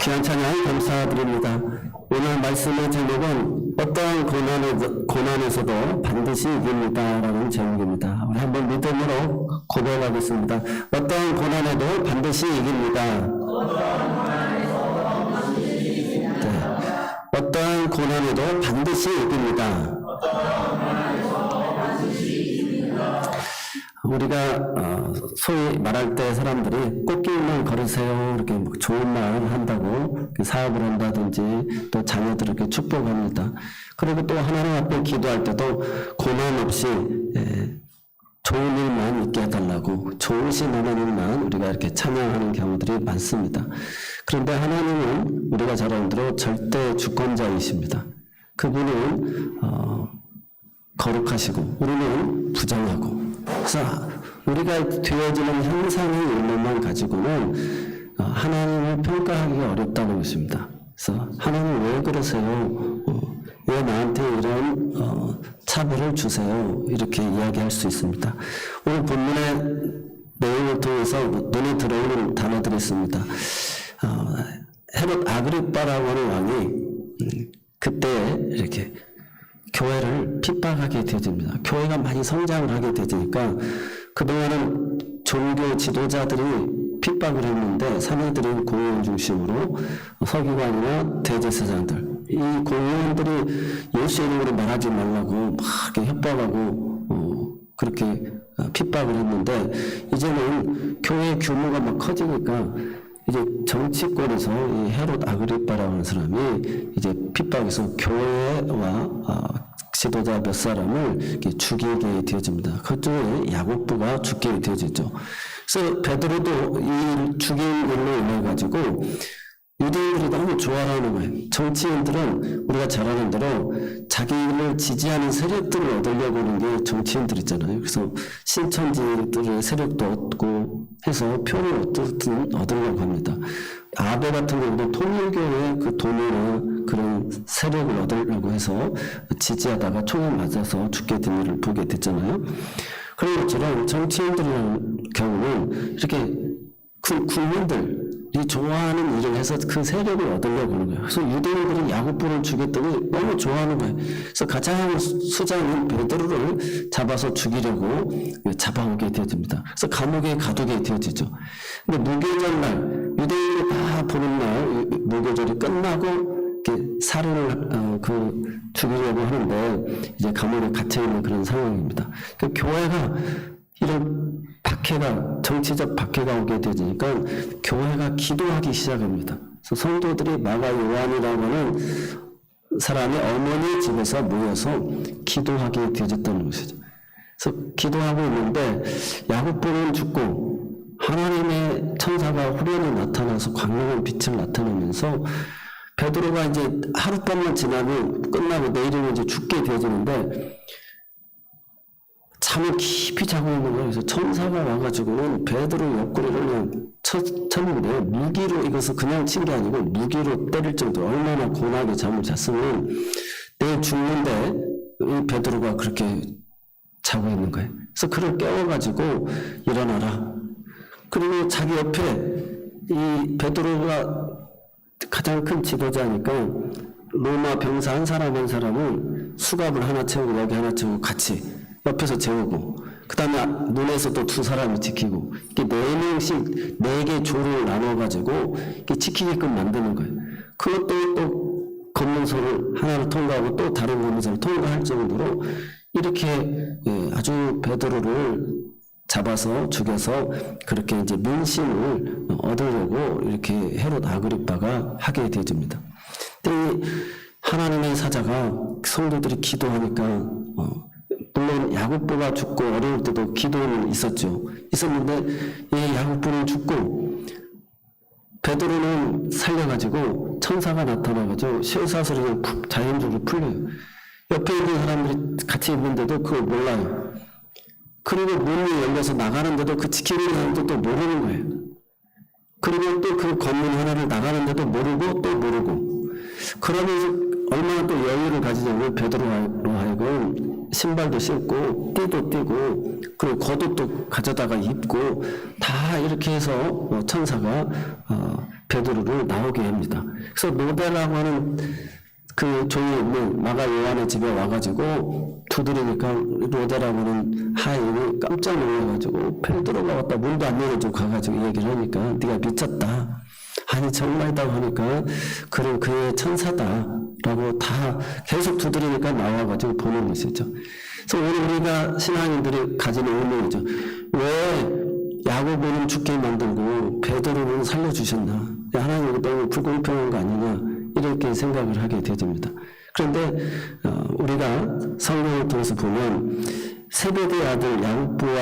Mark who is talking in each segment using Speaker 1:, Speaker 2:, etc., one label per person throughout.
Speaker 1: 귀한 찬양 감사드립니다. 오늘 말씀의 제목은 어떠한 고난에서도 반드시 이깁니다 라는 제목입니다. 우리 한번 믿음으로 고백하겠습니다. 어떠한 고난에도 반드시 이깁니다. 어떠한 고난에도 반드시 이깁니다. 우리가 소위 말할 때 사람들이 꽃길만 걸으세요 이렇게 좋은 말 한다고 사업을 한다든지 또 자녀들을 이렇게 축복합니다. 그리고 또 하나님 앞에 기도할 때도 고난 없이 좋은 일만 있게 해달라고 좋으신 하나님만 우리가 이렇게 찬양하는 경우들이 많습니다. 그런데 하나님은 우리가 잘 아는 대로 절대 주권자이십니다. 그분은 거룩하시고 우리는 부정하고, 그래서 우리가 되어지는 형상의 일로만 가지고는 하나님을 평가하기가 어렵다는 것입니다. 그래서 하나님 왜 그러세요? 왜 나한테 이런 차별을 주세요? 이렇게 이야기할 수 있습니다. 오늘 본문의 내용을 통해서 눈에 들어오는 단어들이 있습니다. 헤롯 아그리빠라고 하는 왕이 그때 이렇게 교회를 핍박하게 되어집니다. 교회가 많이 성장을 하게 되니까 그동안은 종교 지도자들이 핍박을 했는데 사내들인 공회원 중심으로 서기관이나 대제사장들, 이 공회원들이 예수 이름으로 말하지 말라고 막 이렇게 협박하고 그렇게 핍박을 했는데, 이제는 교회 규모가 막 커지니까 이제 정치권에서 이 헤롯 아그리빠라는 하는 사람이 이제 핍박해서 교회와 지도자 몇 사람을 이렇게 죽이게 되어집니다. 그중에 야고보가 죽게 되어지죠. 그래서 베드로도 이 죽인 일로 인해 가지고 유대인들이 너무 좋아하는 거예요. 정치인들은 우리가 잘 아는 대로 자기를 지지하는 세력들을 얻으려고 하는 게 정치인들 있잖아요. 그래서 신천지들의 세력도 얻고 해서 표를 어떻든 얻으려고 합니다. 아베 같은 경우도 통일교의 그 돈이나 그런 세력을 얻으려고 해서 지지하다가 총에 맞아서 죽게 된 일을 보게 됐잖아요. 그런 것처럼 정치인들의 경우는 이렇게 국민들이 좋아하는 일을 해서 그 세력을 얻으려고 하는 거예요. 그래서 유대인들은 야고보를 죽였더니 너무 좋아하는 거예요. 그래서 가장 수장인 베드로를 잡아서 죽이려고 잡아오게 되어집니다. 그래서 감옥에 가두게 되어지죠. 근데 무교절날, 유대인이 다 보는 날 무교절이 끝나고 이렇게 살인을 죽이려고 하는데 이제 감옥에 갇혀 있는 그런 상황입니다. 그러니까 교회가 이런 박해가, 정치적 박해가 오게 되니까 교회가 기도하기 시작합니다. 그래서 성도들이 마가 요한이라고 하는 사람의 어머니 집에서 모여서 기도하게 되어졌다는 것이죠. 그래서 기도하고 있는데 야고보는 죽고 하나님의 천사가 후련히 나타나서 광명한 빛을 나타내면서 베드로가 이제 하룻밤만 지나면 끝나고 내일은 이제 죽게 되어지는데 잠을 깊이 자고 있는 거예요. 그래서 천사가 와가지고는 베드로 옆구리를 그냥 쳤는데 무기로, 이것을 그냥 친 게 아니고 무기로 때릴 정도로 얼마나 고나게 잠을 잤으면 내일 죽는데 이 베드로가 그렇게 자고 있는 거예요. 그래서 그를 깨워가지고 일어나라. 그리고 자기 옆에 이 베드로가 가장 큰 지도자니까 로마 병사 한 사람은 수갑을 하나 채우고 여기 하나 채우고 같이 옆에서 재우고, 그 다음에 눈에서 또 두 사람이 지키고, 이렇게 4명씩 4개 조를 나눠가지고 이렇게 지키게끔 만드는 거예요. 그것도 또 검문소를 하나를 통과하고 또 다른 검문소를 통과할 정도로 이렇게 아주 베드로를 잡아서 죽여서 그렇게 이제 민심을 얻으려고 이렇게 헤롯 아그리빠가 하게 되어집니다. 근데 하나님의 사자가 성도들이 기도하니까 물론 야고보가 죽고 어려울 때도 기도는 있었는데 이 야고보는 죽고 베드로는 살려가지고 천사가 나타나가지고 쇠사슬이 그냥 자연적으로 풀려요. 옆에 있는 사람들이 같이 있는데도 그걸 몰라요. 그리고 문이 열려서 나가는데도 그 지키는 사람도 또 모르는 거예요. 그리고 또 그 건물 하나를 나가는데도 모르고 또 모르고, 그러면서 얼마나 또 여유를 가지냐면 베드로로 하여금 신발도 신고 띠도 띠고 그리고 겉옷도 가져다가 입고 다 이렇게 해서 천사가 베드로를 나오게 합니다. 그래서 로데라고 하는 그 종이 있는 마가 요한의 집에 와가지고 두드리니까 로데라고 하는 하인이 깜짝 놀라가지고 베드로가 왔다 문도 안 열어주고 가가지고 얘기를 하니까 네가 미쳤다. 아니 정말이라고 하니까 그럼 그의 천사다라고 다 계속 두드리니까 나와가지고 보는 것이죠. 그래서 오늘 우리가 신앙인들이 가지는 의문이죠. 왜 야고보는 죽게 만들고 베드로는 살려주셨나? 하나님 이거 너무 불공평한 거 아니냐? 이렇게 생각을 하게 되집니다. 그런데 우리가 성경을 통해서 보면 세베대의 아들 야고보와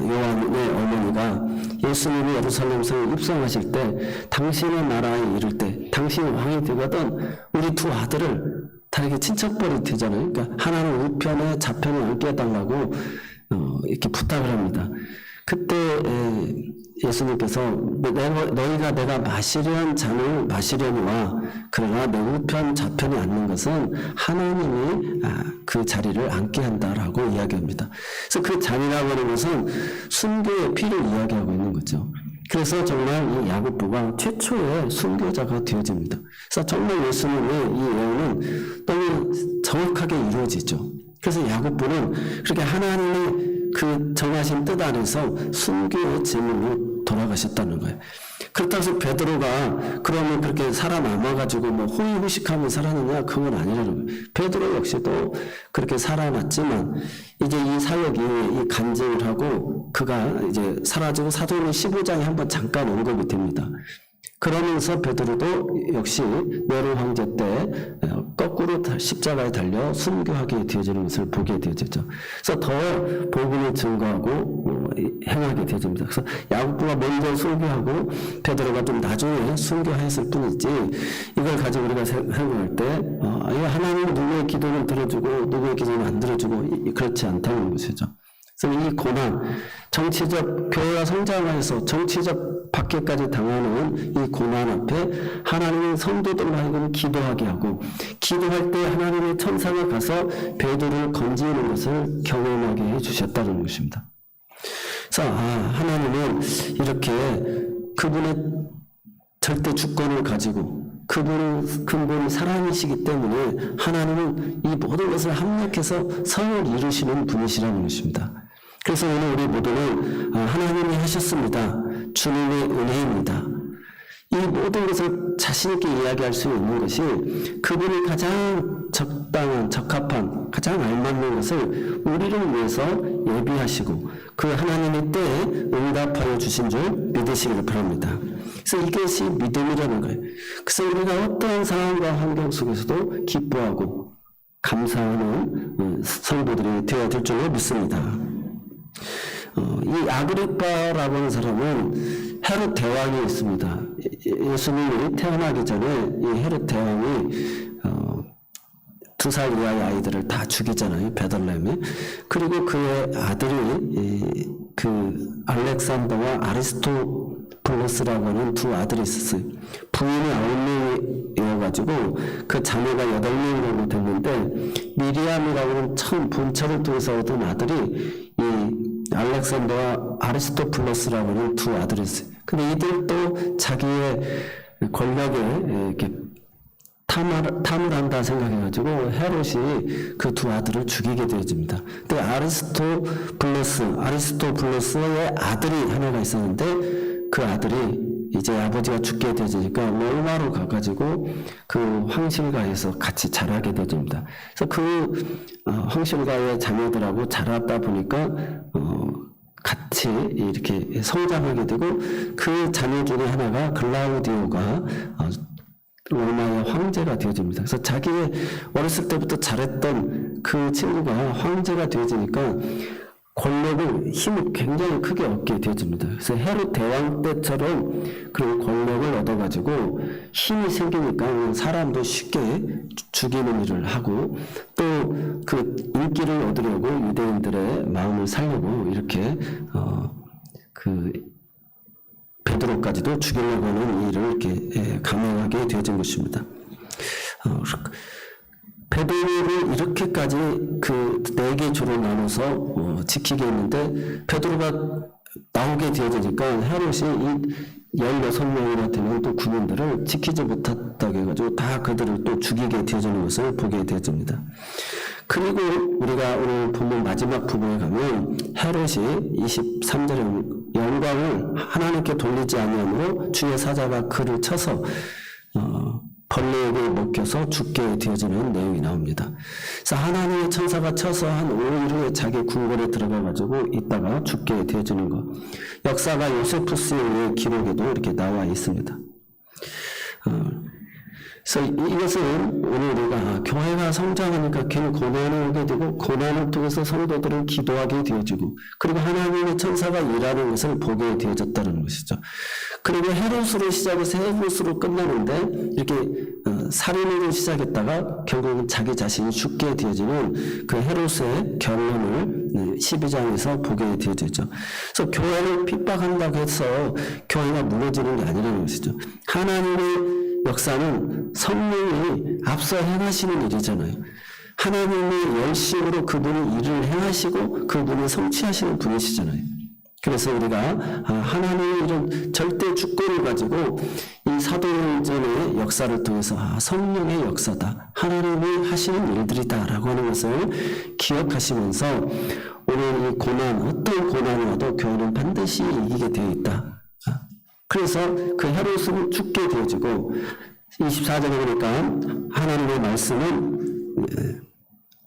Speaker 1: 요한의 어머니가 예수님이 예루살렘 성에 입성하실 때 당신의 나라에 이를 때 당신이 왕이 되거든 우리 두 아들을 다 이렇게 친척벌이 되잖아요. 그러니까 하나는 우편에 좌편에 앉게 해달라고 이렇게 부탁을 합니다. 그때 예수님께서 너희가 내가 마시려는 잔을 마시려니와 그러나 내 우편 좌편에 앉는 것은 하나님이 그 자리를 앉게 한다라고 이야기합니다. 그래서 그 잔이라고 하는 것은 순교의 피를 이야기하고 있는 거죠. 그래서 정말 이 야고보가 최초의 순교자가 되어집니다. 그래서 정말 예수님의 이 예언은 너무 정확하게 이루어지죠. 그래서 야고보는 그렇게 하나님의 그 정하신 뜻 안에서 순교의 제물로 돌아가셨다는 거예요. 그렇다고 해서 베드로가 그러면 그렇게 살아남아가지고 뭐 호의호식하며 살았느냐? 그건 아니라는 거예요. 베드로 역시도 그렇게 살아났지만 이제 이 사역이 이 간증을 하고 그가 이제 사라지고 사도행전 15장에 한번 잠깐 언급이 됩니다. 그러면서 베드로도 역시 네로 황제 때 거꾸로 십자가에 달려 순교하게 되어지는 것을 보게 되어지죠. 그래서 더 복음을 증거하고 행하게 되어집니다. 그래서 야고보가 먼저 순교하고 베드로가 좀 나중에 순교했을 뿐이지 이걸 가지고 우리가 생각할 때 하나님 누구의 기도는 들어주고 누구의 기도는 안 들어주고 그렇지 않다는 것이죠. 그래서 이 고난, 정치적 교회가 성장하여서 정치적 박해까지 당하는 이 고난 앞에 하나님은 성도들로 하여금 기도하게 하고 기도할 때 하나님의 천사가 가서 베드로를 건지는 것을 경험하게 해주셨다는 것입니다. 그래서 하나님은 이렇게 그분의 절대 주권을 가지고 그분은 근본이 사랑이시기 때문에 하나님은 이 모든 것을 합력해서 성을 이루시는 분이시라는 것입니다. 그래서 오늘 우리 모두는 하나님이 하셨습니다. 주님의 은혜입니다. 이 모든 것을 자신 있게 이야기할 수 있는 것이 그분이 가장 적당한, 적합한, 가장 알맞는 것을 우리를 위해서 예비하시고 그 하나님의 때에 응답하여 주신 줄 믿으시기를 바랍니다. 그래서 이것이 믿음이라는 거예요. 그래서 우리가 어떠한 상황과 환경 속에서도 기뻐하고 감사하는 성도들이 되어야 될 줄로 믿습니다. 이 아그리빠라고 하는 사람은 헤롯 대왕이 있습니다. 예수님이 태어나기 전에 이 헤롯 대왕이 2살 이하의 아이들을 다 죽이잖아요. 베들레헴에. 그리고 그의 아들이 그 알렉산더와 아리스토블로스라고 하는 두 아들이 있었어요. 부인이 9명이어가지고 그 자녀가 8명 정도 됐는데 미리암이라고 하는 처음 본처를 통해서 얻은 아들이 이 알렉산더와 아리스토블로스라고 하는 두 아들이 있어요. 근데 이들도 자기의 권력에 이렇게 탐을 한다 생각해가지고 헤롯이 그 두 아들을 죽이게 되어집니다. 근데 아리스토블로스의 아들이 하나가 있었는데 그 아들이 이제 아버지가 죽게 되어지니까 로마로 가가지고 그 황실가에서 같이 자라게 되어집니다. 그래서 그 황실가의 자녀들하고 자라다 보니까 같이 이렇게 성장하게 되고 그 자녀 중에 하나가 글라우디오가 로마의 황제가 되어집니다. 그래서 자기의 어렸을 때부터 잘했던 그 친구가 황제가 되어지니까 권력을, 힘을 굉장히 크게 얻게 되어집니다. 그래서 헤롯 대왕 때처럼 그런 권력을 얻어가지고 힘이 생기니까 사람도 쉽게 죽이는 일을 하고 또 그 인기를 얻으려고 유대인들의 마음을 살려고 이렇게 그 베드로까지도 죽이려고 하는 일을 이렇게 감행하게 되어진 것입니다. 베드로를 이렇게까지 그 4개 조로 나눠서 지키게 했는데 베드로가 나오게 되어지니까 헤롯이 이 16명이나 되는 또 군인들을 지키지 못했다고 해가지고 다 그들을 또 죽이게 되어지는 것을 보게 되어집니다. 그리고 우리가 오늘 본문 마지막 부분에 가면 헤롯이 23절에 영광을 하나님께 돌리지 아니하므로 주의 사자가 그를 쳐서 벌레에게 먹혀서 죽게 되어지는 내용이 나옵니다. 그래서 하나님의 천사가 쳐서 한 5일 후에 자기 궁궐에 들어가가지고 있다가 죽게 되어지는 것. 역사가 요세푸스의 기록에도 이렇게 나와 있습니다. 그래서 이것은 오늘 우리가 교회가 성장하니까 괜히 고난을 오게 되고 고난을 통해서 성도들은 기도하게 되어지고 그리고 하나님의 천사가 일하는 것을 보게 되어졌다는 것이죠. 그리고 헤롯으로 시작해서 헤롯으로 끝나는데 이렇게 살인으로 시작했다가 결국은 자기 자신이 죽게 되어지는 그 헤롯의 결론을 12장에서 보게 되어지죠. 그래서 교회를 핍박한다고 해서 교회가 무너지는 게 아니라는 것이죠. 하나님의 역사는 성령이 앞서 행하시는 일이잖아요. 하나님의 열심으로 그분이 일을 행하시고 그분이 성취하시는 분이시잖아요. 그래서 우리가 하나님의 이런 절대 주권을 가지고 이 사도행전의 역사를 통해서 성령의 역사다. 하나님이 하시는 일들이다 라고 하는 것을 기억하시면서 오늘 이 고난, 어떤 고난이 와도 교회는 반드시 이기게 되어 있다. 그래서 그 헤롯은 죽게 되어지고 24절에 보니까 하나님의 말씀은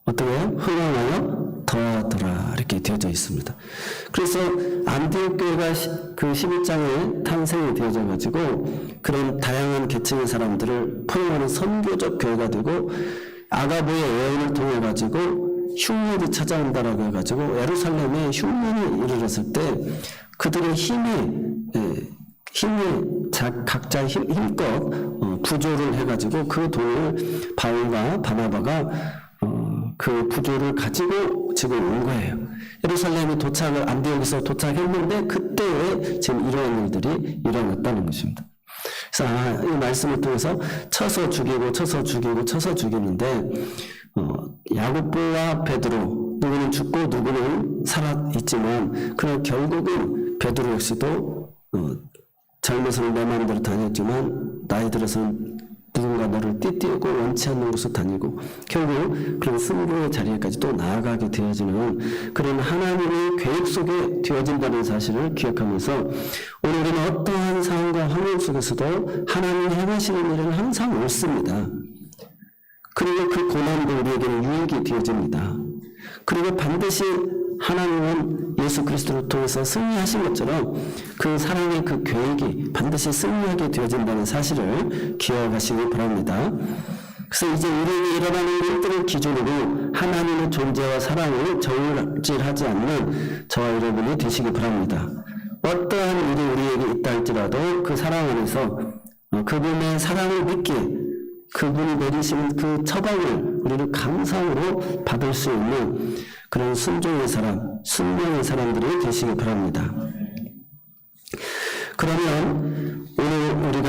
Speaker 1: 어떻게 흥황하여 더하더라 이렇게 되어져 있습니다. 그래서 안디옥 교회가 그 11장에 탄생이 되어져 가지고 그런 다양한 계층의 사람들을 포용하는 선교적 교회가 되고 아가보의 예언을 통해 가지고 흉년이 찾아온다라고 해가지고 예루살렘에 흉년이 이르렀을 때 그들의 힘이 각자 힘껏 부조를 해가지고 그 돈을 바울과 바나바가 그 부조를 가지고 지금 온 거예요. 예루살렘에 안디옥에서 도착했는데 그때에 지금 이러한 일들이 일어났다는 것입니다. 그래서 이 말씀을 통해서 쳐서 죽이는데 야고보와 베드로 누구는 죽고 누구는 살아있지만 그러나 결국은 베드로 역시도 젊어서는 내 마음대로 다녔지만 나이 들어서는 누군가 너를 띠띠우고 원치 않는 곳으로 다니고 결국 그런 승부의 자리에까지 또 나아가게 되어지는 그런 하나님의 계획 속에 되어진다는 사실을 기억하면서 오늘 우리는 어떠한 상황과 환경 속에서도 하나님이 행하시는 일은 항상 옳습니다. 그리고 그 고난도 우리에게는 유익이 되어집니다. 그리고 반드시 하나님은 예수 그리스도를 통해서 승리하신 것처럼 그 사랑의 그 계획이 반드시 승리하게 되어진다는 사실을 기억하시기 바랍니다. 그래서 이제 우리에게 일어나는 일들을 기준으로 하나님의 존재와 사랑을 저울질하지 않는 저와 여러분이 되시기 바랍니다. 어떠한 일이 우리에게 있다 할지라도 그 사랑 안에서 그분의 사랑을 믿기에 그분이 내리시는 그 처방을 우리는 감사함으로 받을 수 있는 그런 순종의 사람, 순명의 사람들이 되시기 바랍니다. 그러면 오늘 우리가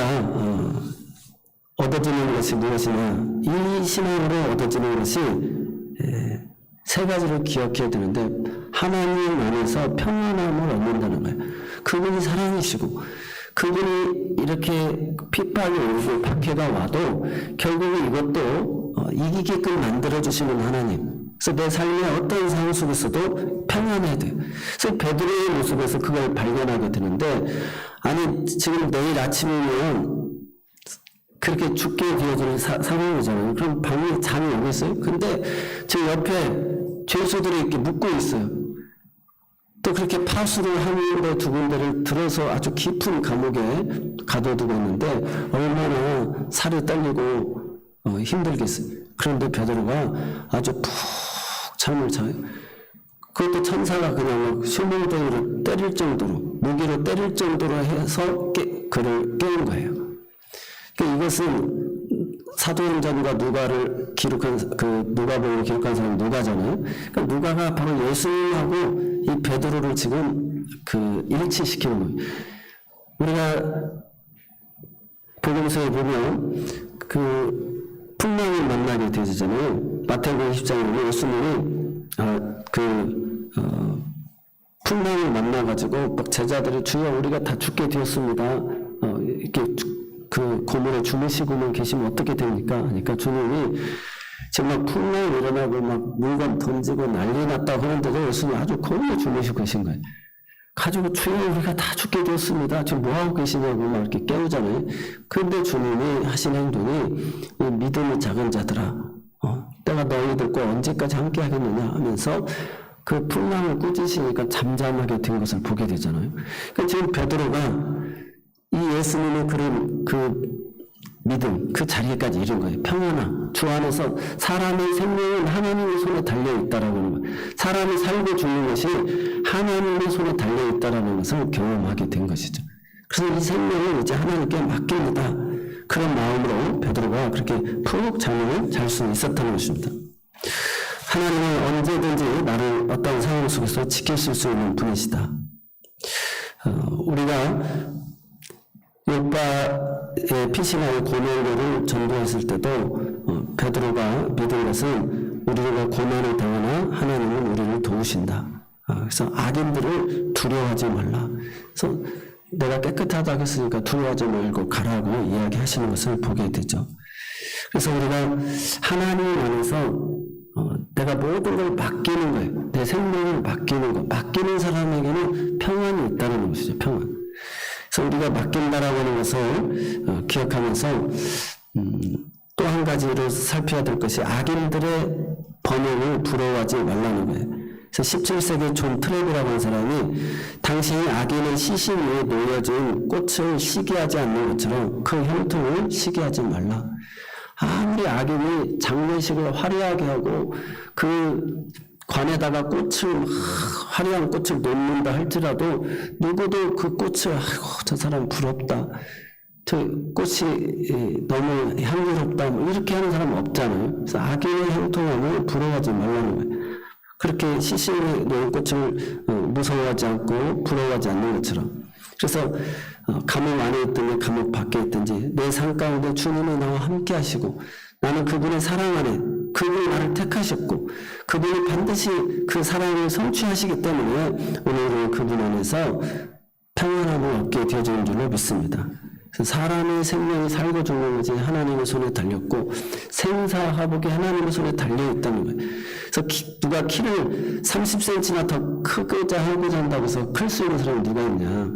Speaker 1: 얻어지는 것이 무엇이냐? 이 신앙으로 얻어지는 것이 세 가지를 기억해야 되는데 하나님 안에서 평안함을 얻는다는 거예요. 그분이 사랑이시고 그분이 이렇게 핍박이 오고 박해가 와도 결국은 이것도 이기게끔 만들어주시는 하나님. 그래서 내 삶의 어떤 상황 속에서도 평안해야 돼요. 그래서 베드로의 모습에서 그걸 발견하게 되는데 아니 지금 내일 아침이면 그렇게 죽게 되어지는 상황이잖아요. 그럼 방에 잠이 오겠어요? 근데 제 옆에 죄수들이 이렇게 묵고 있어요. 또 그렇게 파수를 한 군데 두 군데를 들어서 아주 깊은 감옥에 가둬두고 있는데 얼마나 살이 떨리고 힘들겠어요. 그런데 베드로가 아주 푹 잠을 자요. 그것도 천사가 그냥 수명대기로 때릴 정도로 무기로 때릴 정도로 해서 그를 깨운 거예요. 그러니까 이것은 사도행전과 누가를 기록한 누가복음을 기록한 사람이 누가잖아요. 그러니까 누가가 바로 예수님하고 이 베드로를 지금 일치시키는 거예요. 우리가 복음서에 보면 풍랑을 만나게 되잖아요. 마태복음 20장에 보면 예수님이 풍랑을 만나가지고 막 제자들이 주여 우리가 다 죽게 되었습니다. 이렇게 그 고물에 주무시고만 계시면 어떻게 됩니까? 그러니까 주님이 지금 막 풍랑이 일어나고 막 물건 던지고 난리 났다고 하는데도 예수님이 아주 고물에 주무시고 계신 거예요. 가지고 주여 우리가 다 죽게 되었습니다. 지금 뭐하고 계시냐고 막 이렇게 깨우잖아요. 그런데 주님이 하신 행동이 이 믿음이 작은 자들아 내가 너희들과 언제까지 함께 하겠느냐 하면서 그 풍랑을 꾸짖으니까 잠잠하게 된 것을 보게 되잖아요. 그러니까 지금 베드로가 이 예수님의 그 믿음, 그 자리까지 이른 거예요. 평안함. 주 안에서 사람의 생명은 하나님의 손에 달려있다라고 하는 거예요. 사람이 살고 죽는 것이 하나님의 손에 달려있다라는 것을 경험하게 된 것이죠. 그래서 이 생명을 이제 하나님께 맡깁니다. 그런 마음으로 베드로가 그렇게 푹 잠을 잘 수 있었다는 것입니다. 하나님은 언제든지 나를 어떤 상황 속에서 지키실 수 있는 분이시다. 우리가 욥바의 피신하여 고난을 전도했을 때도 베드로가 믿은 것은 우리가 고난을 당하나 하나님은 우리를 도우신다. 그래서 악인들을 두려워하지 말라. 그래서 내가 깨끗하다고 했으니까 두려워하지 말고 가라고 이야기하시는 것을 보게 되죠. 그래서 우리가 하나님 안에서 내가 모든 걸 맡기는 거예요. 내 생명을 맡기는 거. 맡기는 사람에게는 평안이 있다는 것이죠. 평안. 그래서 우리가 맡긴다라고 하는 것을 기억하면서 또 한 가지로 살펴야 될 것이 악인들의 번영을 부러워하지 말라는 거예요. 그래서 17세기 존 트랩이라고 하는 사람이 당신이 악인의 시신 위에 놓여진 꽃을 시기하지 않는 것처럼 그 형통을 시기하지 말라. 아무리 악인이 장례식을 화려하게 하고 그 관에다가 꽃을 화려한 꽃을 놓는다 할지라도 누구도 그 꽃을 아이고 저 사람 부럽다. 저 꽃이 너무 향기롭다. 뭐 이렇게 하는 사람은 없잖아요. 그래서 악인의 형통함을 부러워하지 말라는 거예요. 그렇게 시신에 놓은 꽃을 무서워하지 않고 부러워하지 않는 것처럼. 그래서 감옥 안에 있든지 감옥 밖에 있든지 내 삶 가운데 주님이 나와 함께 하시고 나는 그분의 사랑 안에 그분이 나를 택하셨고 그분이 반드시 그 사랑을 성취하시기 때문에 오늘은 그분 안에서 평안함을 얻게 되어지는 줄로 믿습니다. 사람의 생명이 살고 죽는 것이 하나님의 손에 달렸고 생사화복이 하나님의 손에 달려있다는 거예요. 그래서 누가 키를 30cm나 더 크고자 하고자 한다고 해서 클 수 있는 사람이 누가 있냐.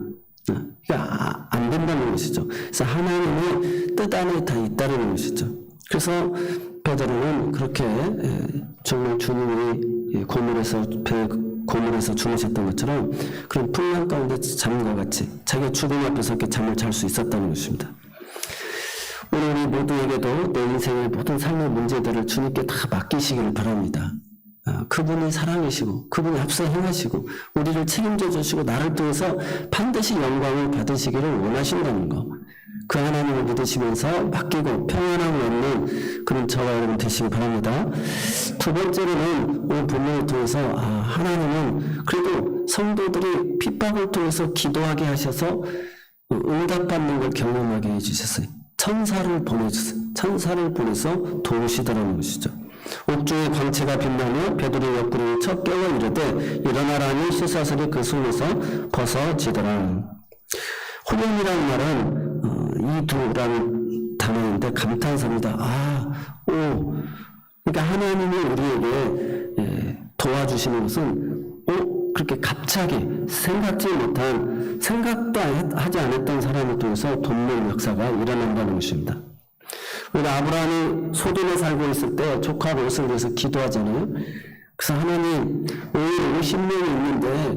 Speaker 1: 그러니까 안 된다는 것이죠. 그래서 하나님의 뜻 안에 다 있다는 것이죠. 그래서 베드로는 그렇게 정말 주님이 고물에서 주무셨던 것처럼 그런 풍랑 가운데 잠과 같이 자기가 주님 앞에서 이렇게 잠을 잘 수 있었다는 것입니다. 오늘 우리 모두에게도 내 인생의 모든 삶의 문제들을 주님께 다 맡기시기를 바랍니다. 그분이 사랑이시고 그분이 앞서 행하시고 우리를 책임져 주시고 나를 통해서 반드시 영광을 받으시기를 원하신다는 거. 그 하나님을 믿으시면서 맡기고 평안함을 얻는 그런 저와 여러분 되시기 바랍니다. 두 번째로는 오늘 본문을 통해서 하나님은 그래도 성도들이 핍박을 통해서 기도하게 하셔서 응답받는 걸 경험하게 해주셨어요. 천사를 보내주세요. 천사를 보내서 도우시더라는 것이죠. 옥중의 광채가 빛나며 베드로의 옆구리를 쳐 깨워 이르되 일어나라니 쇠사슬이 그 손에서 벗어지더라. 호련이라는 말은 이두라는 단어인데 감탄사입니다. 그러니까 하나님이 우리에게 도와주시는 것은 그렇게 갑자기 생각도 하지 않았던 사람을 통해서 돕는 역사가 일어난다는 것입니다. 우리가 아브라함이 소돔에 살고 있을 때 조카 롯을 위해서 기도하잖아요. 그래서 하나님, 오늘 50명이 있는데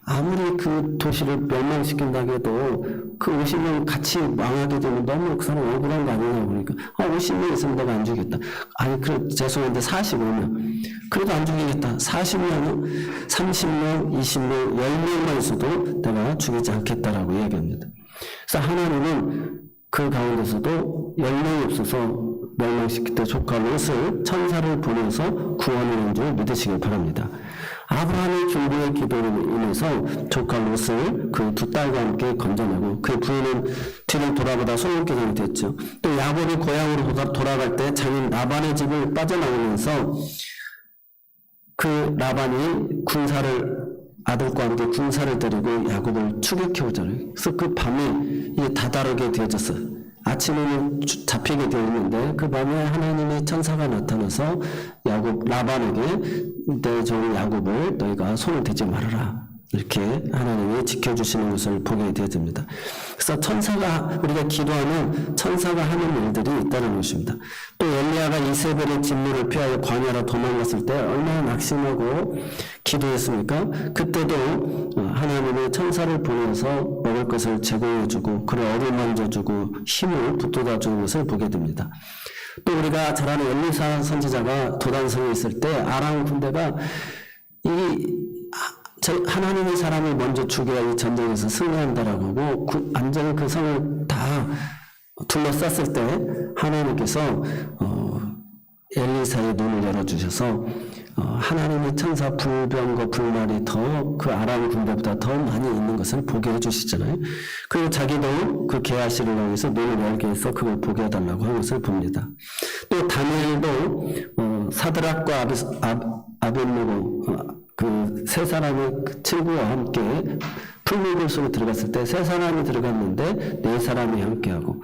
Speaker 1: 아무리 그 도시를 멸망시킨다고 해도 그 50명 같이 망하게 되면 너무 그 사람 억울한 거 아니냐고 그러니까 50명 있으면 내가 안 죽이겠다. 그래 죄송한데 45명. 그래도 안 죽이겠다. 40명, 30명, 20명, 10명만 있어도 내가 죽이지 않겠다라고 얘기합니다. 그래서 하나님은 그 가운데서도 10명이 없어서 멸망시킬 때 조카 롯을 천사를 보내서 구원하는 줄 믿으시길 바랍니다. 아브라함의 중보의 기도로 인해서 조카 롯을 그 두 딸과 함께 건져내고 그 부인은 뒤를 돌아보다 소용돌이가 됐죠. 또 야곱이 고향으로 돌아갈 때 장인 라반의 집을 빠져나오면서 그 라반이 아들과 함께 군사를 데리고 야곱을 추격해 오잖아요. 그래서 그 밤이 이제 다다르게 되어졌어요. 아침에는 잡히게 되어 있는데 그 밤에 하나님의 천사가 나타나서 라반에게 내 종 야곱을 너희가 손을 대지 말아라. 이렇게 하나님이 지켜주시는 것을 보게 되어집니다. 그래서 우리가 기도하면 천사가 하는 일들이 있다는 것입니다. 또 엘리야가 이세벨의 진노를 피하여 광야로 도망갔을 때 얼마나 낙심하고 기도했습니까? 그때도 하나님의 천사를 보내서 먹을 것을 제공해주고 그를 어루만져주고 힘을 북돋아주는 것을 보게 됩니다. 또 우리가 잘 아는 엘리사 선지자가 도단성에 있을 때 아람 군대가 하나님의 사람을 먼저 죽여야 이 전쟁에서 승리한다라고 하고 완전히 그 성을 다 둘러쌌을 때 하나님께서 엘리사의 눈을 열어주셔서 하나님의 천사 불병과 불말이 더 그 아람 군대보다 더 많이 있는 것을 보게 해주시잖아요. 그리고 자기도 그 게하시를 향해서 눈을 열게 해서 그걸 보게 해달라고 하는 것을 봅니다. 또 다니엘도 사드락과 아벳느고 그 세 사람의 친구와 함께 풀무불 속에 들어갔을 때 세 사람이 들어갔는데 네 사람이 함께하고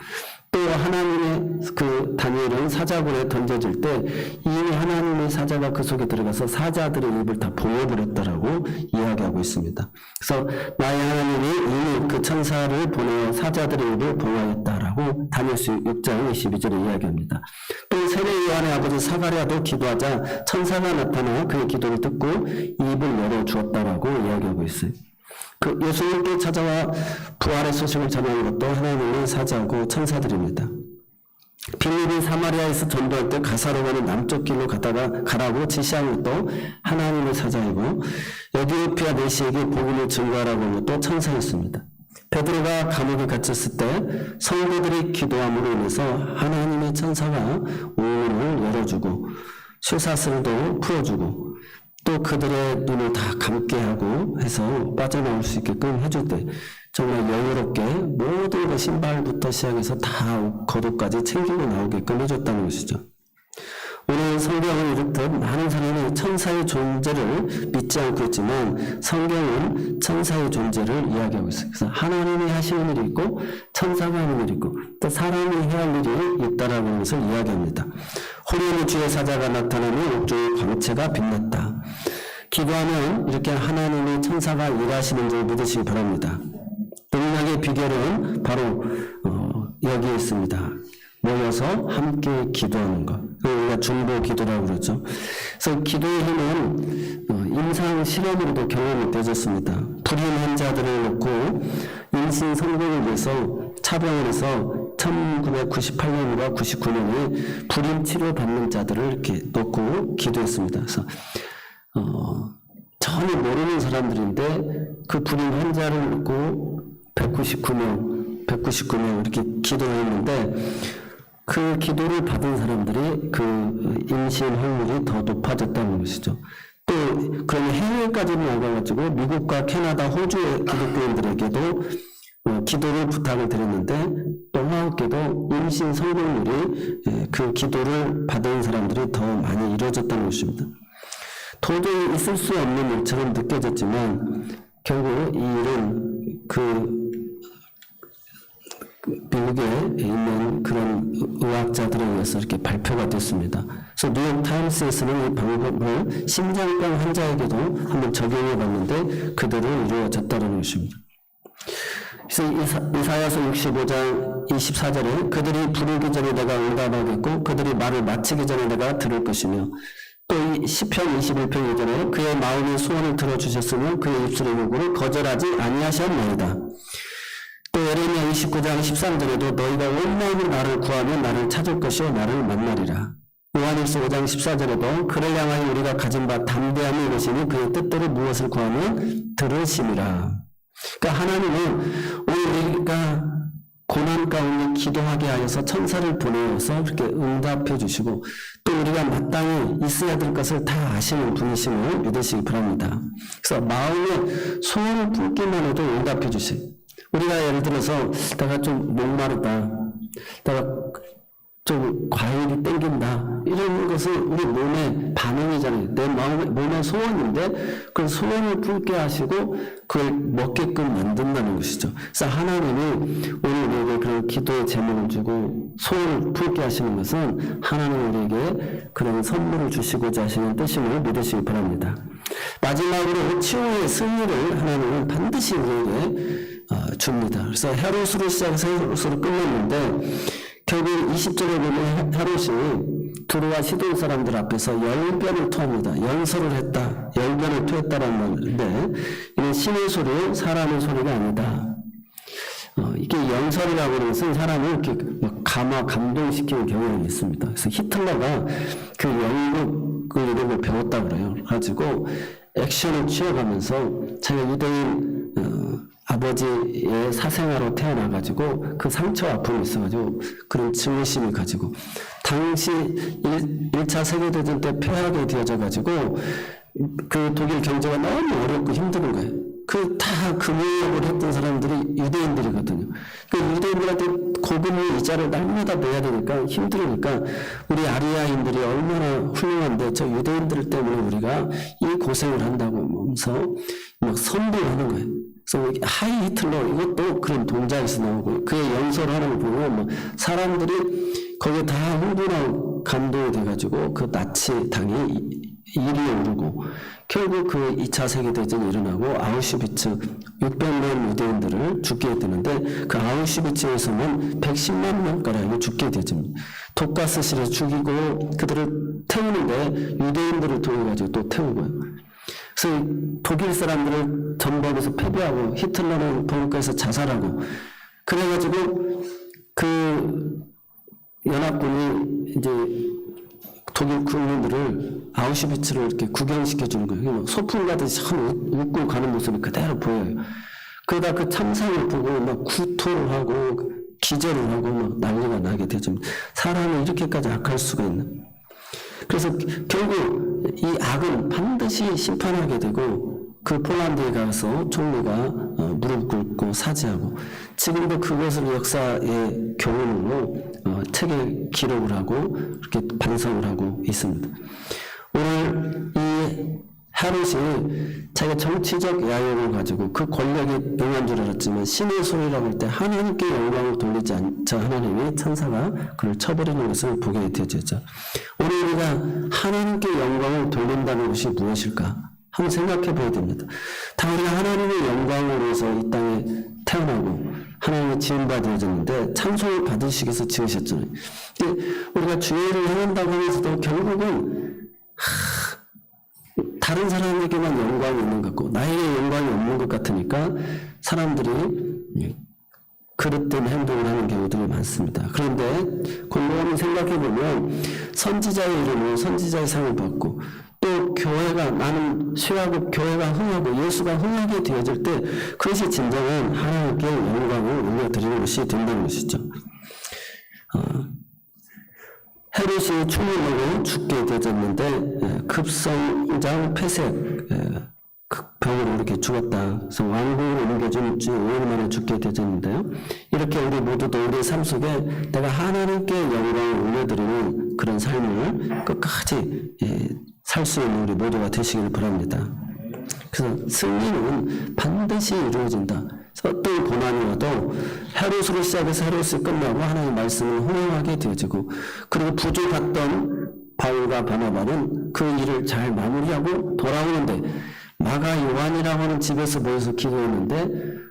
Speaker 1: 또 하나님의 그 다니엘은 사자굴에 던져질 때 이미 하나님의 사자가 그 속에 들어가서 사자들의 입을 다 봉해버렸다라고 이야기하고 있습니다. 그래서 나의 하나님이 이미 그 천사를 보내어 사자들의 입을 봉하였다라고 다니엘서 6장 22절에 이야기합니다. 또 세례 요한의 아버지 사가랴도 기도하자 천사가 나타나 그의 기도를 듣고 입을 열어주었다라고 이야기하고 있어요. 그 예수님께 찾아와 부활의 소식을 전하는 것도 하나님의 사자고 천사들입니다. 빌립이 사마리아에서 전도할 때 가사로 가는 남쪽 길로 가라고 지시한 것도 하나님의 사자이고 에디오피아 내시에게 복음을 증거하라고 한 것도 천사였습니다. 베드로가 감옥에 갇혔을 때 성도들이 기도함으로 인해서 하나님의 천사가 오문을 열어주고 쇠사슬도 풀어주고 또 그들의 눈을 다 감게 하고 해서 빠져나올 수 있게끔 해줄 때 정말 여유롭게 모든 것 신발부터 시작해서 다 겉옷까지 챙기고 나오게끔 해줬다는 것이죠. 오늘 성경을 이렇듯 많은 사람이 천사의 존재를 믿지 않고 있지만 성경은 천사의 존재를 이야기하고 있어요. 그래서 하나님이 하시는 일이 있고 천사가 하는 일이 있고 또 사람이 해야 할 일이 있다라는 것을 이야기합니다. 호련히 주의 사자가 나타나며 옥중의 광채가 빛났다. 기도하면 이렇게 하나님의 천사가 일하시는 줄 믿으시기 바랍니다. 능력의 비결은 바로 여기에 있습니다. 모여서 함께 기도하는 것. 우리가 중보 기도라고 그러죠. 그래서 기도의 힘은 임상 실험으로도 경험이 되어졌습니다. 불임 환자들을 놓고 임신 성공을 위해서 차병원에서 1998년과 99년에 불임 치료 받는 자들을 이렇게 놓고 기도했습니다. 그래서 전혀 모르는 사람들인데 그 불임 환자를 놓고 199명 이렇게 기도를 했는데 그 기도를 받은 사람들이 그 임신 확률이 더 높아졌다는 것이죠. 또 그러면 해외까지는 나가가지고 미국과 캐나다, 호주의 기독교인들에게도 기도를 부탁을 드렸는데 또 놀랍게도 임신 성공률이 그 기도를 받은 사람들이 더 많이 이루어졌다는 것입니다. 도저히 있을 수 없는 일처럼 느껴졌지만 결국 이 일은 미국에 있는 그런 의학자들에 의해서 이렇게 발표가 됐습니다. 그래서 뉴욕 타임스에서는 이 방법을 심장병 환자에게도 한번 적용해 봤는데 그대로 이루어졌다는 것입니다. 그래서 이사야서 65장 24절에 그들이 부르기 전에 내가 응답하겠고 그들이 말을 마치기 전에 내가 들을 것이며 또 이 시편 21편 2절에 그의 마음의 소원을 들어주셨으며 그의 입술의 요구를 거절하지 아니하셨나이다. 또 예레미야 29장 13절에도 너희가 온 마음으로 나를 구하면 나를 찾을 것이요 나를 만나리라. 요한일서 5장 14절에도 그를 향하여 우리가 가진 바 담대함이 이것이니 그의 뜻대로 무엇을 구하면 들으심이라. 그러니까 하나님은 오늘 우리가 고난 가운데 기도하게 하여서 천사를 보내어서 그렇게 응답해 주시고 또 우리가 마땅히 있어야 될 것을 다 아시는 분이심을 믿으시기 바랍니다. 그래서 마음의 소원을 품기만 해도 응답해 주세요. 우리가 예를 들어서 내가 좀 목마르다, 내가 좀 과일이 땡긴다, 이런 것은 우리 몸의 반응이잖아요. 내 몸의 소원인데 그 소원을 품게 하시고 그걸 먹게끔 만든다는 것이죠. 그래서 하나님이 우리에게 그런 기도의 제목을 주고 소원을 품게 하시는 것은 하나님 우리에게 그런 선물을 주시고자 하시는 뜻임을 믿으시기 바랍니다. 마지막으로 치유의 승리를 하나님은 반드시 우리에게 줍니다. 그래서 헤롯으로 시작해서 헤롯으로 끝냈는데 결국 20절에 보면 헤롯이 두루와 시돈 사람들 앞에서 열변을 토합니다. 연설을 했다. 열변을 토했다라는 말인데 이는 신의 소리, 사람의 소리가 아니다. 이게 연설이라고 하는 것은 사람을 이렇게 막 감동시키는 경향이 있습니다. 그래서 히틀러가 그 연극을 이런 걸 배웠다고 그래요. 가지고 액션을 취해가면서 자기가 유대인 아버지의 사생아로 태어나가지고 그 상처와 아픔이 있어가지고 그런 증오심을 가지고 당시 1차 세계대전 때 패하게 되어져가지고 그 독일 경제가 너무 어렵고 힘든 거예요. 다 금융업을 했던 사람들이 유대인들이거든요. 그 유대인들한테 고금리 이자를 날마다 내야 되니까 힘들으니까 우리 아리아인들이 얼마나 훌륭한데 저 유대인들 때문에 우리가 이 고생을 한다고 하면서 막 선동하는 거예요. 그래서 하이 히틀러 이것도 그런 동작에서 나오고 그의 연설을 하는 걸 보면 뭐 사람들이 거기에 다 흥분하고 감동이 돼가지고 그 나치 당이 이리에 오르고 결국 그 2차 세계대전이 일어나고 아우슈비츠 600만 유대인들을 죽게 되는데 그 아우슈비츠에서는 110만 명가량이 죽게 되죠. 독가스실에 죽이고 그들을 태우는데 유대인들을 통해가지고 또 태우고요. 그래서 독일 사람들을 전범에서 패배하고 히틀러는 독일가에서 자살하고 그래가지고 그 연합군이 이제 독일 국민들을 아우슈비츠를 이렇게 구경시켜주는 거예요. 소풍 가듯이 참 웃고 가는 모습이 그대로 보여요. 그러다 그 참상을 보고 막 구토를 하고 기절을 하고 막 난리가 나게 되죠. 사람이 이렇게까지 악할 수가 있는. 그래서 결국 이 악은 반드시 심판하게 되고 그 폴란드에 가서 총리가 무릎 꿇고 사죄하고 지금도 그것을 역사의 교훈으로 책에 기록을 하고 그렇게 반성을 하고 있습니다. 오늘 이 헤롯이 자기가 정치적 야욕을 가지고 그 권력에 능한 줄 알았지만 신의 소리라고 할 때 하나님께 영광을 돌리지 않자 하나님이 천사가 그를 쳐버리는 것을 보게 되죠. 오늘 우리가 하나님께 영광을 돌린다는 것이 무엇일까? 한번 생각해 봐야 됩니다. 다 우리가 하나님의 영광을 위해서 이 땅에 태어나고 하나님의 지음받아졌는데 찬송을 받으시기 위해서 지으셨잖아요. 근데 우리가 주의를 행한다고 하면서도 결국은 다른 사람에게만 영광이 있는 것 같고 나에게 영광이 없는 것 같으니까 사람들이 그릇된 행동을 하는 경우들이 많습니다. 그런데 곰곰이 생각해 보면 선지자의 이름으로 선지자의 상을 받고 또 교회가 나는 쇠하고 교회가 흥하고 예수가 흥하게 되어질 때 그것이 진정한 하나님께 영광을 올려드리는 것이 된다는 것이죠. 헤롯이 충혈로 죽게 되었는데 급성장 폐색 병으로 이렇게 죽었다. 그래서 왕궁을 옮겨준 지 5일 만에 죽게 되었는데요. 이렇게 우리 모두도 우리의 삶 속에 내가 하나님께 영광을 올려드리는 그런 삶을 끝까지 살 수 있는 우리 모두가 되시길 바랍니다. 그래서 승리는 반드시 이루어진다. 어떤 고난이 와도 헤롯으로 시작해서 헤롯이 끝나고 하나님의 말씀을 호응하게 되어지고 그리고 부족했던 바울과 바나바는 그 일을 잘 마무리하고 돌아오는데 마가 요한이라고 하는 집에서 모여서 기도했는데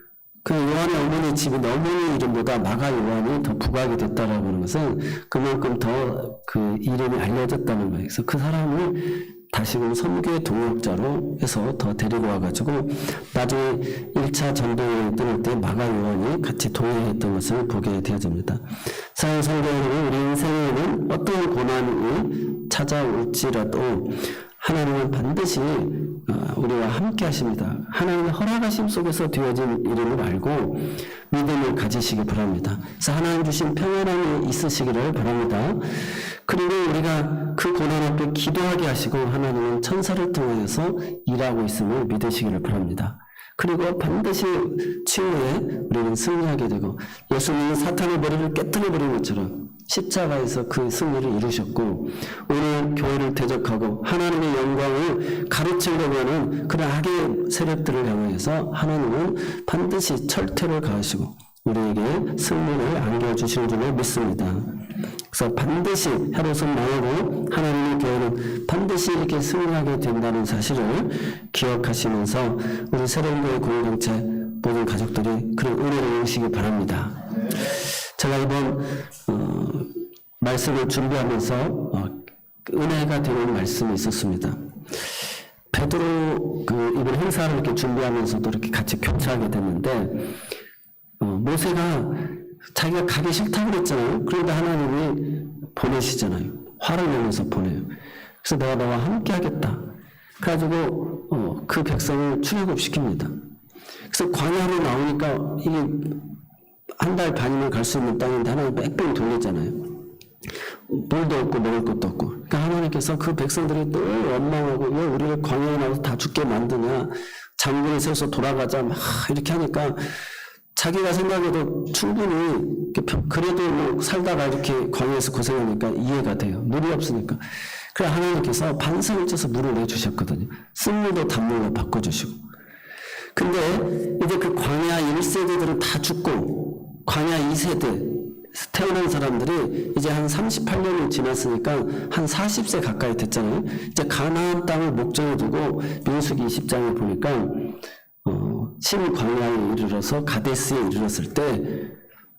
Speaker 1: 그 요한의 어머니 집이 어머니 이름보다 마가 요한이 더 부각이 됐다라고 하는 것은 그만큼 더 그 이름이 알려졌다는 거예요. 그래서 그 사람을 다시금 선교의 동역자로 해서 더 데리고 와가지고 나중에 1차 전도여행 떠날 때 마가 요한이 같이 동행했던 것을 보게 되어집니다. 사랑 성도 여러분, 우리 인생에는 어떤 고난이 찾아올지라도 하나님은 반드시 우리와 함께 하십니다. 하나님의 허락하심 속에서 되어진 일임을 알고 믿음을 가지시기 바랍니다. 그래서 하나님 주신 평안함이 있으시기를 바랍니다. 그리고 우리가 그 고난 앞에 기도하게 하시고 하나님은 천사를 통하여서 일하고 있음을 믿으시기를 바랍니다. 그리고 반드시 치유에 우리는 승리하게 되고 예수님이 사탄의 머리를 깨뜨려버린 것처럼 십자가에서 그 승리를 이루셨고 오늘 교회를 대적하고 하나님의 영광을 가르치려고 하는 그런 악의 세력들을 향해서 하나님은 반드시 철퇴를 가하시고 우리에게 승리를 안겨주실 줄로 믿습니다. 그래서 반드시 헤롯은 망하고 하나님의 교회는 반드시 이렇게 승리하게 된다는 사실을 기억하시면서 우리 새로운 교회 공동체 모든 가족들이 그런 은혜를 누리시기 바랍니다. 제가 이번 말씀을 준비하면서 은혜가 되는 말씀이 있었습니다. 베드로 이번 행사를 이렇게 준비하면서도 이렇게 같이 교차하게 됐는데 모세가 자기가 가기 싫다고 그랬잖아요. 그런데 하나님이 보내시잖아요. 화를 내면서 보내요. 그래서 내가 너와 함께 하겠다. 그래가지고 그 백성을 출애굽시킵니다. 그래서 광야로 나오니까 이게 한 달 반이면 갈 수 있는 땅인데 하나님 빽빽 돌렸잖아요. 물도 없고 먹을 것도 없고. 그러니까 하나님께서 그 백성들이 늘 원망하고 왜 우리를 광야에 나와서 다 죽게 만드냐. 장군을 세워서 돌아가자 막 이렇게 하니까 자기가 생각해도 충분히 그래도 뭐 살다가 이렇게 광야에서 고생하니까 이해가 돼요. 물이 없으니까. 그래 하나님께서 반성을 쳐서 물을 내주셨거든요. 쓴물도 단물로 바꿔주시고. 근데 이제 그 광야 1세대들은 다 죽고 광야 2세대 태어난 사람들이 이제 한 38년이 지났으니까 한 40세 가까이 됐잖아요. 이제 가나안 땅을 목전에 두고 민수기 20장에 보니까 신광야에 이르러서 가데스에 이르렀을 때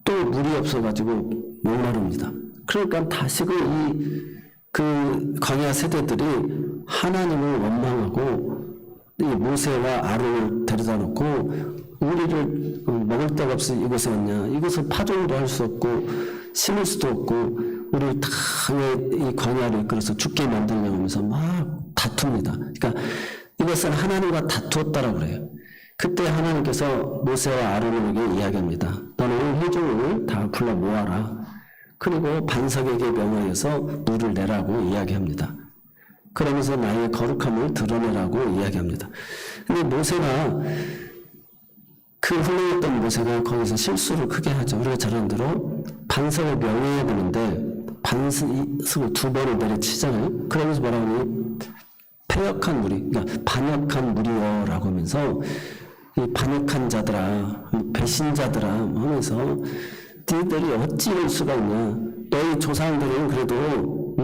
Speaker 1: 또 물이 없어가지고 목마릅니다. 그러니까 다시금 그 광야 세대들이 하나님을 원망하고 이 모세와 아론을 데려다 놓고 우리를 먹을 데가 없어 이곳에 왔냐. 이곳을 파종도 할 수 없고 심을 수도 없고 우리를 다 이 광야를 이끌어서 죽게 만들려고 하면서 막 다툽니다. 그러니까 이것은 하나님과 다투었다라고 그래요. 그때 하나님께서 모세와 아론에게 이야기합니다. 너는 오늘 회중을 다 불러 모아라. 그리고 반석에게 명하여서 물을 내라고 이야기합니다. 그러면서 나의 거룩함을 드러내라고 이야기합니다. 근데 모세가 그 훌륭했던 모세가 거기서 실수를 크게 하죠. 우리가 잘 아는 대로 반석을 명해야 되는데 반석을 2번을 내려치잖아요. 그러면서 뭐라고 하니 패역한 무리, 그러니까 반역한 무리여라고 하면서 이 반역한 자들아, 배신자들아 하면서 너희들이 어찌 이럴 수가 있냐. 너희 조상들은 그래도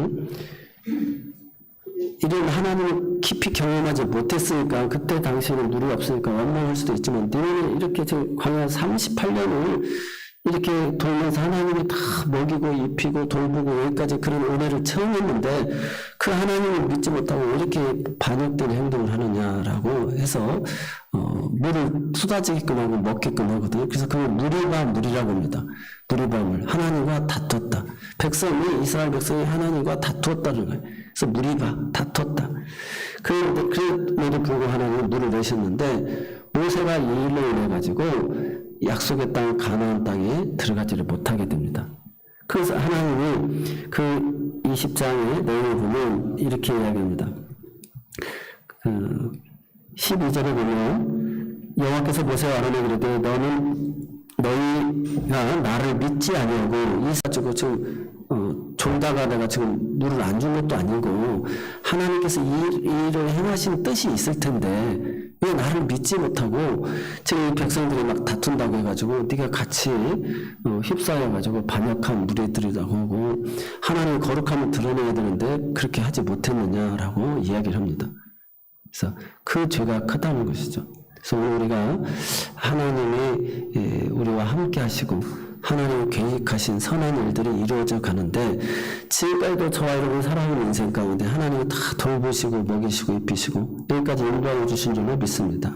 Speaker 1: 이런 하나님을 깊이 경험하지 못했으니까 그때 당시에는 물이 없으니까 원망할 수도 있지만 너희는 이렇게 지금 광야 38년을 이렇게 돌면서 하나님이 다 먹이고 입히고 돌보고 여기까지 그런 은혜를 체험했는데 그 하나님을 믿지 못하고 왜 이렇게 반역된 행동을 하느냐라고 해서 물을 쏟아지게끔 하고 먹게끔 하거든요. 그래서 그걸 무리바물이라고 합니다. 무리바물. 하나님과 다퉜다. 이스라엘 백성이 하나님과 다투었다는 거예요. 그래서 무리바, 다퉜다. 그럼에도 불구하고 하나님은 물을 내셨는데 모세가 이 일로 인해 가지고 약속의 땅 가나안 땅에 들어가지를 못하게 됩니다. 그래서 하나님이 그 20장의 내용을 보면 이렇게 이야기합니다. 12절에 보면 여호와께서 모세와 아론에게 이르되 너희가 나를 믿지 아니하고 가지고 지금 졸다가 내가 지금 물을 안 준 것도 아니고 하나님께서 이 일을 행하신 뜻이 있을 텐데 왜 나를 믿지 못하고 지금 이 백성들이 막 다툰다고 해가지고 네가 같이 휩싸여가지고 반역한 무리들이라고 하고 하나님의 거룩함을 드러내야 되는데 그렇게 하지 못했느냐라고 이야기를 합니다. 그래서 그 죄가 크다는 것이죠. 그래서 오늘 우리가 하나님이 우리와 함께 하시고 하나님이 계획하신 선한 일들이 이루어져 가는데 지금까지도 저와 여러분 살아온 인생 가운데 하나님이 다 돌보시고 먹이시고 입히시고 여기까지 인도하여 주신 줄로 믿습니다.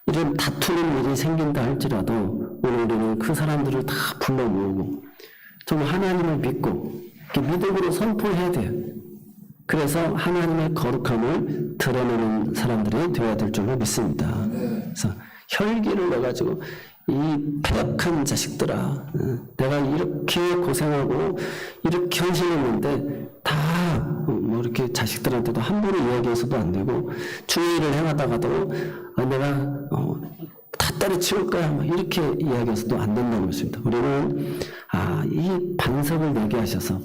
Speaker 1: 이런 다투는 일이 생긴다 할지라도 오늘 우리는 그 사람들을 다 불러 모으고 정말 하나님을 믿고 믿음으로 선포해야 돼요. 그래서 하나님의 거룩함을 드러내는 사람들이 되어야 될 줄로 믿습니다. 그래서 혈기를 내가지고 이 패역한 자식들아, 내가 이렇게 고생하고 이렇게 헌신했는데 다 뭐 이렇게 자식들한테도 함부로 이야기해서도 안 되고 주의를 행하다가도 내가 다 때려치울 거야 뭐 이렇게 이야기해서도 안 된다는 것입니다. 우리는 이 반석을 내게 하셔서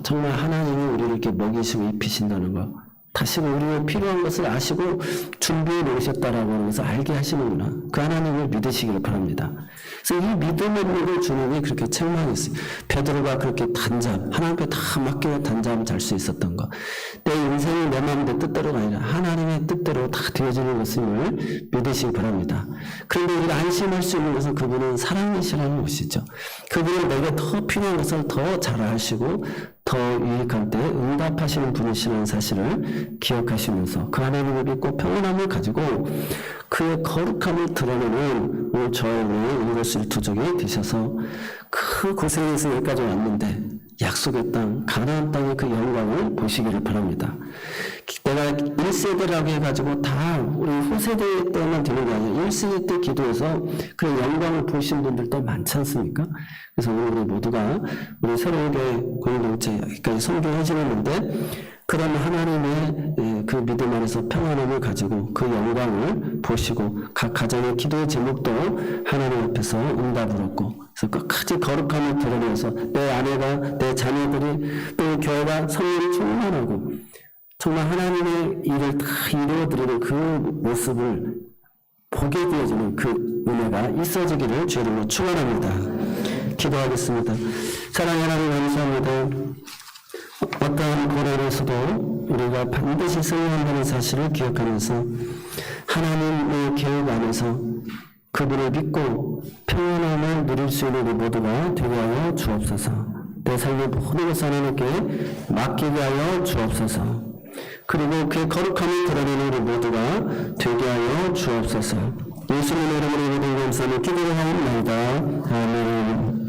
Speaker 1: 정말 하나님이 우리를 이렇게 먹이시고 입히신다는 거, 다시금 우리가 필요한 것을 아시고 준비해 놓으셨다라고 하는 것을 알게 하시는구나. 그 하나님을 믿으시기를 바랍니다. 그래서 이 믿음의 눈을 주님이 그렇게 책망했어요. 베드로가 그렇게 단잠, 하나님께 다 맡기고 단잠 잘 수 있었던 거. 내 인생이 내 마음의 뜻대로가 아니라 하나님의 뜻대로 다 되어지는 것을 믿으시기 바랍니다. 그런데 우리가 안심할 수 있는 것은 그분은 사랑이시라는 것이죠. 그분은 내게 더 필요한 것을 더 잘 아시고 더 유익할 때 응답하시는 분이시라는 사실을 기억하시면서 그 하나님을 믿고 평안함을 가지고 그의 거룩함을 드러내는 오늘 저의 일거수일투족이 되셔서 그 고생에서 여기까지 왔는데 약속의 땅, 가나안 땅의 그 영광을 보시기를 바랍니다. 내가 1세대라고 해가지고 다 우리 후세대 때만 되는 게 아니라 1세대 때 기도해서 그 영광을 보신 분들도 많지 않습니까? 그래서 오늘 우리 모두가 우리 새로운교회 공동체 여기까지 선교해지는데 그런 하나님의 그 믿음 안에서 평안함을 가지고 그 영광을 보시고 각 가정의 기도의 제목도 하나님 앞에서 응답을 얻고 그래서 끝까지 거룩함을 드러내서 내 아내가 내 자녀들이 또 교회가 성령이 충만하고 정말 하나님의 일을 다 이루어드리는 그 모습을 보게 되어지는 그 은혜가 있어지기를 주의 이름으로 축원합니다. 기도하겠습니다. 사랑하는 하나님 감사합니다. 어떠한 고난에서도 우리가 반드시 승리한다는 사실을 기억하면서 하나님의 계획 안에서 그분을 믿고 평안함을 누릴 수 있는 우리 모두가 되게 하여 주옵소서. 내 삶의 모든 것을 하나님께 맡기게 하여 주옵소서. 그리고 그의 거룩함을 드러내는 우리 모두가 되게 하여 주옵소서. 예수님의 이름으로 모든 감사를 기도하옵나이다. 아멘.